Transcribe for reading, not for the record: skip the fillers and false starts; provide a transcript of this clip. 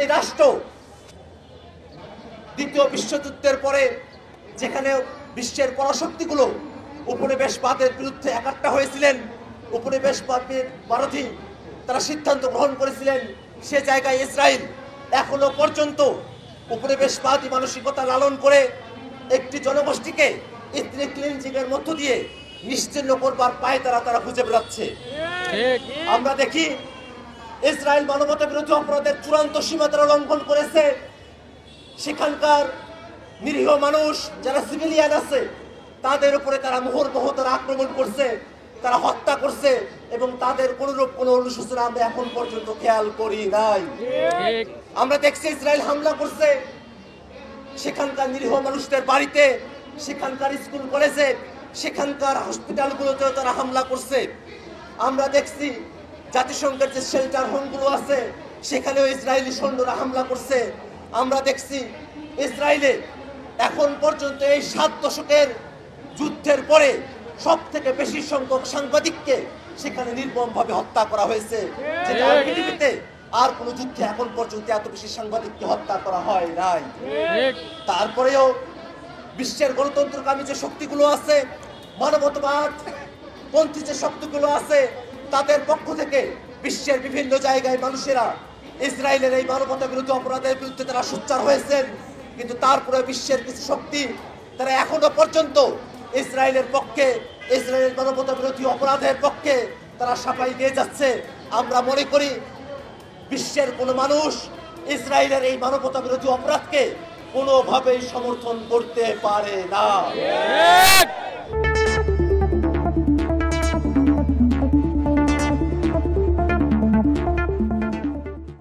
এই রাষ্ট্র দ্বিতীয় বিশ্বযুদ্ধের পরে যেখানে বিশ্বের পরাশক্তিগুলো উপনিবেশবাদের বিরুদ্ধে একাট্টা হয়েছিলেন, উপনিবেশবাদের বিরোধী তারা সিদ্ধান্ত গ্রহণ করেছিলেন, সে জায়গায় ইসরায়েল এখনো পর্যন্ত উপনিবেশবাদী মানসিকতা লালন করে একটি জনগোষ্ঠীকে ইথনিক ক্লিনজিংয়ের মধ্য দিয়ে নিশ্চিহ্ন করবার পায়ে তারা খুঁজে বেড়াচ্ছে। আমরা দেখি ইসরায়েল মানবতা বিরোধী অপরাধের চূড়ান্ত সীমা তারা লঙ্ঘন করেছে। সেখানকার নিরীহ মানুষ যারা সিভিলিয়ান আছে তাদের উপরে তারা মুহুর্মুহু তারা আক্রমণ করছে, তারা হত্যা করছে এবং তাদের কোনরূপ কোনো অনুশোচনা আমরা এখন পর্যন্ত খেয়াল করি নাই। আমরা দেখছি ইসরায়েল হামলা করছে সেখানকার নিরীহ মানুষদের বাড়িতে, সেখানকার স্কুল কলেজে, সেখানকার হসপিটালগুলোতেও তারা হামলা করছে। আমরা দেখছি জাতিসংঘের যে শেল্টার হোমগুলো আছে সেখানেও ইসরায়েলি সৈন্যরা হামলা করছে। আমরা দেখছি ইসরায়েলে এখন পর্যন্ত এই 7 দশকের যুদ্ধের পরে সব থেকে বেশি সংখ্যক সাংবাদিককে সেখানে নির্মমভাবে হত্যা করা হয়েছে, যেটা পৃথিবীতে আর কোন যুদ্ধে এখন পর্যন্ত এত বেশি সাংবাদিককে হত্যা করা হয় নাই। তারপরেও বিশ্বের গণতন্ত্রকামী যে শক্তিগুলো আছে, মানবতাবাদ পন্থী যে শক্তিগুলো আছে, তাদের পক্ষ থেকে বিশ্বের বিভিন্ন জায়গায় মানুষেরা ইসরায়েলের এই মানবতা বিরোধী অপরাধের বিরুদ্ধে তারা সোচ্চার হয়েছেন। কিন্তু তারপরে বিশ্বের কিছু শক্তি তারা এখনো পর্যন্ত ইসরায়েলের পক্ষে, ইসরায়েলের মানবতা বিরোধী অপরাধের পক্ষে তারা সাফাই দিয়ে যাচ্ছে। আমরা মনে করি বিশ্বের কোনো মানুষ ইসরায়েলের এই মানবতা বিরোধী অপরাধকে কোনোভাবেই সমর্থন করতে পারে না।